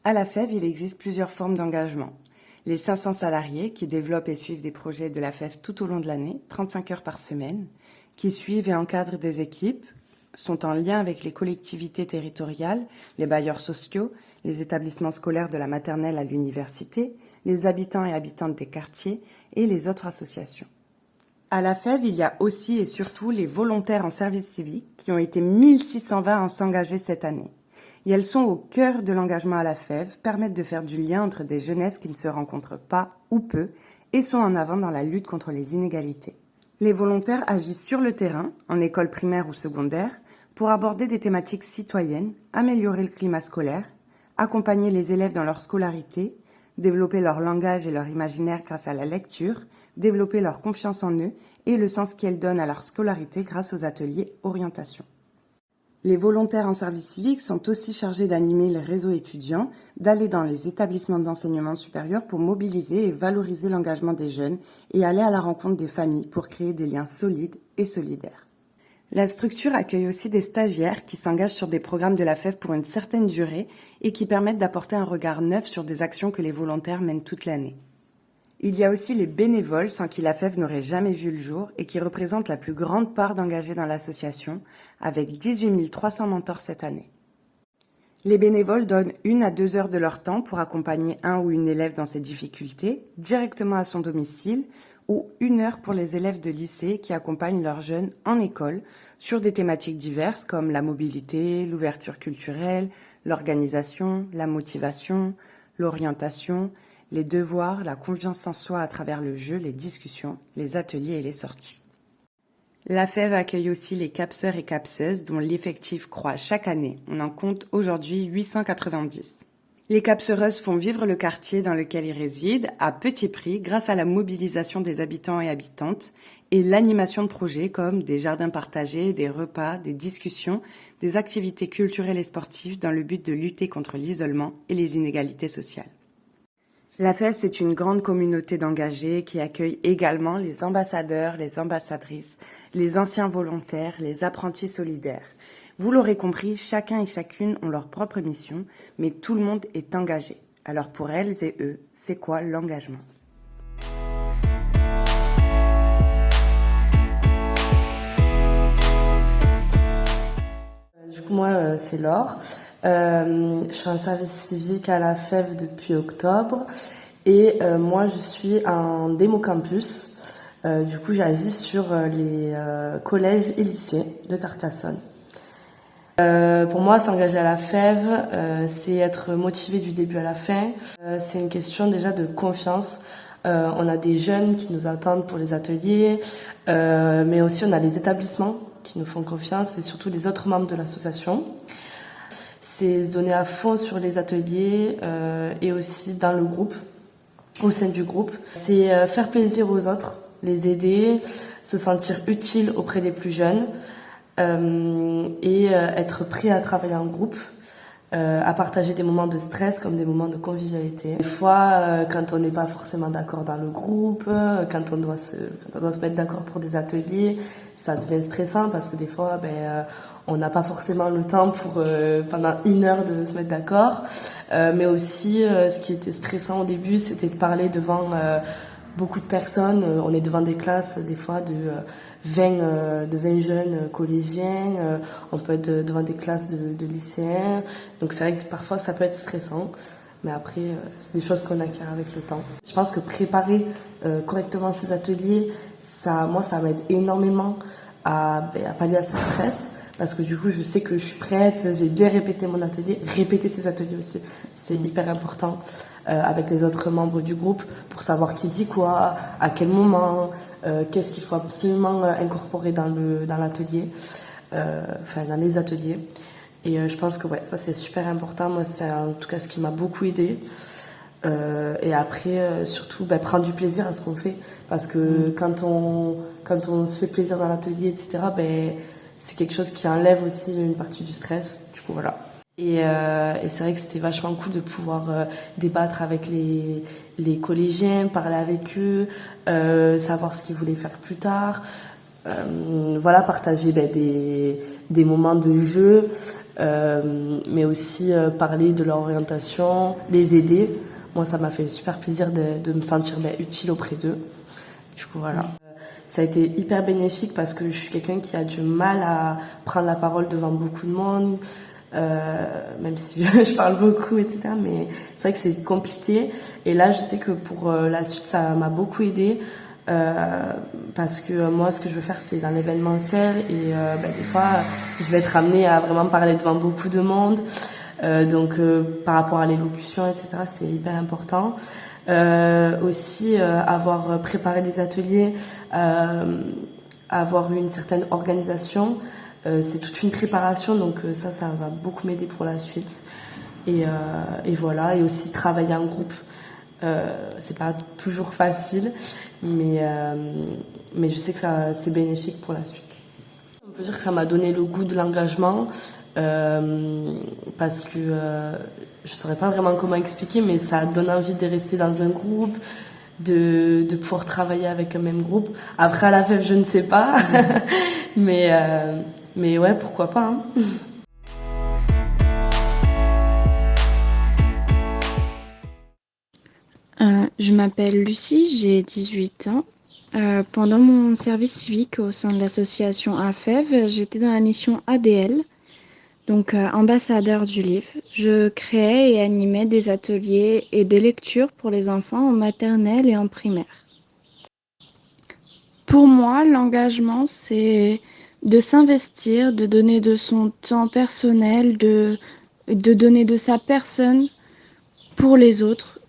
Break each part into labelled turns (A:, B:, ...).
A: À la FEV, il existe plusieurs formes d'engagement. Les 500 salariés qui développent et suivent des projets de la FEV tout au long de l'année, 35 heures par semaine, qui suivent et encadrent des équipes, sont en lien avec les collectivités territoriales, les bailleurs sociaux, les établissements scolaires de la maternelle à l'université, les habitants et habitantes des quartiers et les autres associations. À la FEV, il y a aussi et surtout les volontaires en service civique qui ont été 1620 à s'engager cette année. Et elles sont au cœur de l'engagement à la FEV, permettent de faire du lien entre des jeunesses qui ne se rencontrent pas ou peu et sont en avant dans la lutte contre les inégalités. Les volontaires agissent sur le terrain, en école primaire ou secondaire, pour aborder des thématiques citoyennes, améliorer le climat scolaire, accompagner les élèves dans leur scolarité, développer leur langage et leur imaginaire grâce à la lecture, développer leur confiance en eux et le sens qu'elles donnent à leur scolarité grâce aux ateliers orientation. Les volontaires en service civique sont aussi chargés d'animer les réseaux étudiants, d'aller dans les établissements d'enseignement supérieur pour mobiliser et valoriser l'engagement des jeunes et aller à la rencontre des familles pour créer des liens solides et solidaires. La structure accueille aussi des stagiaires qui s'engagent sur des programmes de la FEV pour une certaine durée et qui permettent d'apporter un regard neuf sur des actions que les volontaires mènent toute l'année. Il y a aussi les bénévoles sans qui la FEV n'aurait jamais vu le jour et qui représentent la plus grande part d'engagés dans l'association, avec 18 300 mentors cette année. Les bénévoles donnent 1 à 2 heures de leur temps pour accompagner un ou une élève dans ses difficultés, directement à son domicile, ou 1 heure pour les élèves de lycée qui accompagnent leurs jeunes en école sur des thématiques diverses comme la mobilité, l'ouverture culturelle, l'organisation, la motivation, l'orientation, les devoirs, la confiance en soi à travers le jeu, les discussions, les ateliers et les sorties. La FEV accueille aussi les capseurs et capseuses dont l'effectif croît chaque année. On en compte aujourd'hui 890. Les capseureuses font vivre le quartier dans lequel ils résident à petit prix grâce à la mobilisation des habitants et habitantes et l'animation de projets comme des jardins partagés, des repas, des discussions, des activités culturelles et sportives dans le but de lutter contre l'isolement et les inégalités sociales. La FEV, c'est une grande communauté d'engagés qui accueille également les ambassadeurs, les ambassadrices, les anciens volontaires, les apprentis solidaires. Vous l'aurez compris, chacun et chacune ont leur propre mission, mais tout le monde est engagé. Alors pour elles et eux, c'est quoi l'engagement ?
B: Du coup, moi, c'est Laure. Je suis en service civique à la FEV depuis octobre et moi, je suis en démo campus. Du coup, j'agis sur les collèges et lycées de Carcassonne. Pour moi, s'engager à la FEV, c'est être motivé du début à la fin. C'est une question déjà de confiance. On a des jeunes qui nous attendent pour les ateliers, mais aussi on a les établissements qui nous font confiance et surtout les autres membres de l'association. C'est se donner à fond sur les ateliers et aussi dans le groupe, au sein du groupe. C'est faire plaisir aux autres, les aider, se sentir utile auprès des plus jeunes et être prêt à travailler en groupe, à partager des moments de stress comme des moments de convivialité. Des fois, quand on n'est pas forcément d'accord dans le groupe, quand on doit se mettre d'accord pour des ateliers, ça devient stressant parce que des fois, on n'a pas forcément le temps pour pendant 1 heure de se mettre d'accord. Mais aussi, ce qui était stressant au début, c'était de parler devant beaucoup de personnes. On est devant des classes, des fois, de 20 jeunes collégiens. On peut être devant des classes de lycéens. Donc c'est vrai que parfois, ça peut être stressant. Mais après, c'est des choses qu'on acquiert avec le temps. Je pense que préparer correctement ces ateliers, ça m'aide énormément à pallier à ce stress. Parce que du coup, je sais que je suis prête, j'ai bien répété mon atelier. Répéter ces ateliers aussi, c'est hyper important avec les autres membres du groupe pour savoir qui dit quoi, à quel moment, qu'est-ce qu'il faut absolument incorporer dans l'atelier, dans les ateliers. Et je pense que ça c'est super important. Moi, c'est en tout cas ce qui m'a beaucoup aidée. Et après, surtout, prendre du plaisir à ce qu'on fait. Parce que quand on se fait plaisir dans l'atelier, etc., c'est quelque chose qui enlève aussi une partie du stress. Du coup, voilà. Et c'est vrai que c'était vachement cool de pouvoir débattre avec les collégiens, parler avec eux, savoir ce qu'ils voulaient faire plus tard. Partager des moments de jeu. mais aussi parler de leur orientation, les aider. Moi, ça m'a fait super plaisir de me sentir utile auprès d'eux. Du coup, voilà. Ça a été hyper bénéfique parce que je suis quelqu'un qui a du mal à prendre la parole devant beaucoup de monde, même si je parle beaucoup, etc. Mais c'est vrai que c'est compliqué. Et là, je sais que pour la suite, ça m'a beaucoup aidé. Parce que moi, ce que je veux faire, c'est dans l'événementiel. Et des fois, je vais être amenée à vraiment parler devant beaucoup de monde. Donc, par rapport à l'élocution, etc., c'est hyper important. Aussi, avoir préparé des ateliers, avoir une certaine organisation. C'est toute une préparation, donc ça va beaucoup m'aider pour la suite. Et voilà, et aussi travailler en groupe. C'est pas toujours facile, mais je sais que c'est bénéfique pour la suite. On peut dire que ça m'a donné le goût de l'engagement, parce que je saurais pas vraiment comment expliquer, mais ça donne envie de rester dans un groupe, de pouvoir travailler avec un même groupe. Après à la FEF, je ne sais pas, mais ouais, pourquoi pas, hein.
C: Je m'appelle Lucie, j'ai 18 ans. Pendant mon service civique au sein de l'association AFEV, j'étais dans la mission ADL, donc ambassadeur du livre. Je créais et animais des ateliers et des lectures pour les enfants en maternelle et en primaire. Pour moi, l'engagement, c'est de s'investir, de donner de son temps personnel, de donner de sa personne pour les autres,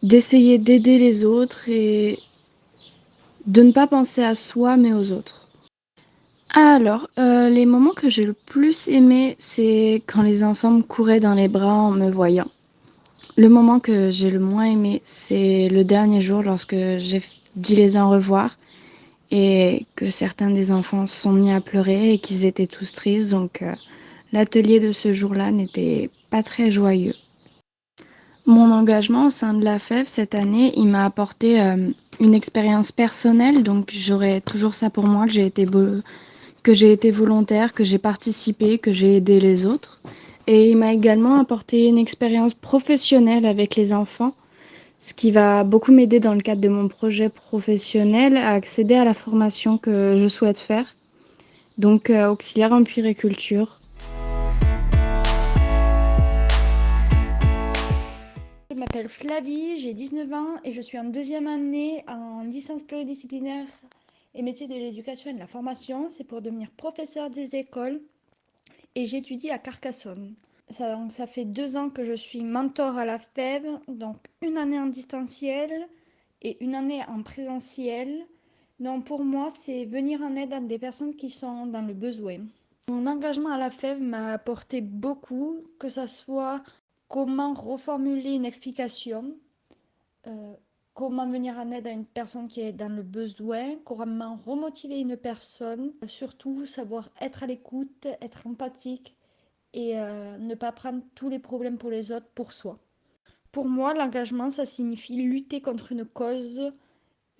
C: d'essayer d'aider les autres et de ne pas penser à soi mais aux autres. Alors, les moments que j'ai le plus aimé, c'est quand les enfants me couraient dans les bras en me voyant. Le moment que j'ai le moins aimé, c'est le dernier jour lorsque j'ai dit les au revoir et que certains des enfants se sont mis à pleurer et qu'ils étaient tous tristes. Donc, l'atelier de ce jour-là n'était pas très joyeux. Mon engagement au sein de la FEV cette année, il m'a apporté une expérience personnelle, donc j'aurai toujours ça pour moi, que j'ai été volontaire, que j'ai participé, que j'ai aidé les autres. Et il m'a également apporté une expérience professionnelle avec les enfants, ce qui va beaucoup m'aider dans le cadre de mon projet professionnel à accéder à la formation que je souhaite faire, donc auxiliaire en puériculture.
D: Je m'appelle Flavie, j'ai 19 ans et je suis en deuxième année en licence pluridisciplinaire et métier de l'éducation et de la formation. C'est pour devenir professeur des écoles et j'étudie à Carcassonne. Ça fait 2 ans que je suis mentor à la FEV, donc une année en distanciel et une année en présentiel. Donc pour moi, c'est venir en aide à des personnes qui sont dans le besoin. Mon engagement à la FEV m'a apporté beaucoup, que ce soit comment reformuler une explication, euh, comment venir en aide à une personne qui est dans le besoin, comment remotiver une personne, surtout savoir être à l'écoute, être empathique et ne pas prendre tous les problèmes pour les autres pour soi. Pour moi, l'engagement, ça signifie lutter contre une cause,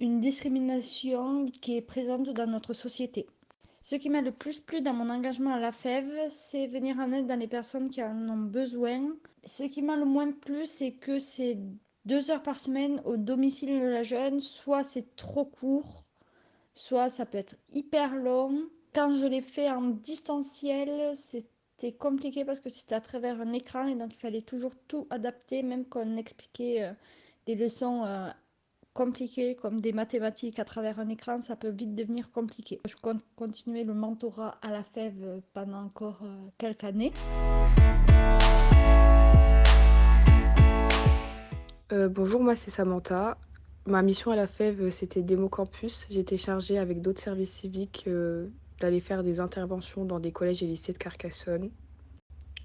D: une discrimination qui est présente dans notre société. Ce qui m'a le plus plu dans mon engagement à la FEV, c'est venir en aide dans les personnes qui en ont besoin. Ce qui m'a le moins plu, c'est que c'est 2 heures par semaine au domicile de la jeune. Soit c'est trop court, soit ça peut être hyper long. Quand je l'ai fait en distanciel, c'était compliqué parce que c'était à travers un écran et donc il fallait toujours tout adapter, même quand on expliquait des leçons compliqué comme des mathématiques à travers un écran, ça peut vite devenir compliqué. Je compte continuer le mentorat à la FEV pendant encore quelques années.
E: Bonjour, moi c'est Samantha. Ma mission à la FEV, c'était Démo Campus. J'étais chargée avec d'autres services civiques d'aller faire des interventions dans des collèges et lycées de Carcassonne.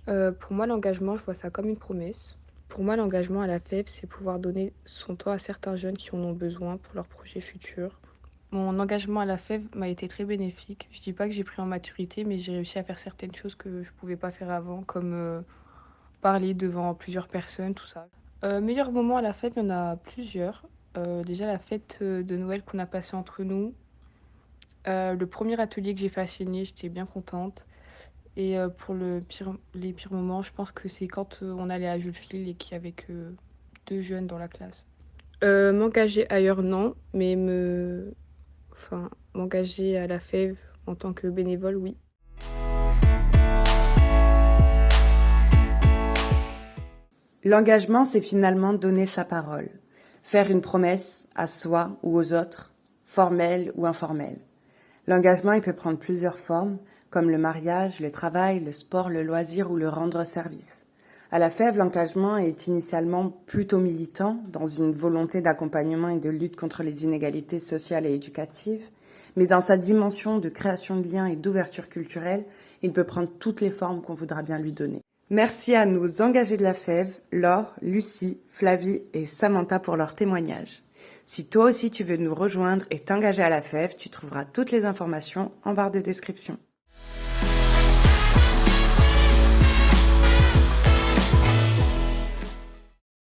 E: Pour moi, l'engagement, je vois ça comme une promesse. Pour moi, l'engagement à la FEV, c'est pouvoir donner son temps à certains jeunes qui en ont besoin pour leurs projets futurs. Mon engagement à la FEV m'a été très bénéfique. Je dis pas que j'ai pris en maturité, mais j'ai réussi à faire certaines choses que je pouvais pas faire avant, comme parler devant plusieurs personnes, tout ça. Meilleur moment à la fête, il y en a plusieurs. Déjà la fête de Noël qu'on a passée entre nous. Le premier atelier que j'ai fait à Chénier, j'étais bien contente. Et pour les pires moments, je pense que c'est quand on allait à Jules Fil et qu'il y avait que 2 jeunes dans la classe. M'engager ailleurs, non, mais m'engager à la FEV en tant que bénévole, oui.
A: L'engagement, c'est finalement donner sa parole, faire une promesse à soi ou aux autres, formelle ou informelle. L'engagement, il peut prendre plusieurs formes, comme le mariage, le travail, le sport, le loisir ou le rendre service. À la FEV, l'engagement est initialement plutôt militant, dans une volonté d'accompagnement et de lutte contre les inégalités sociales et éducatives, mais dans sa dimension de création de liens et d'ouverture culturelle, il peut prendre toutes les formes qu'on voudra bien lui donner. Merci à nos engagés de la FEV, Laure, Lucie, Flavie et Samantha pour leur témoignage. Si toi aussi tu veux nous rejoindre et t'engager à la FEV, tu trouveras toutes les informations en barre de description.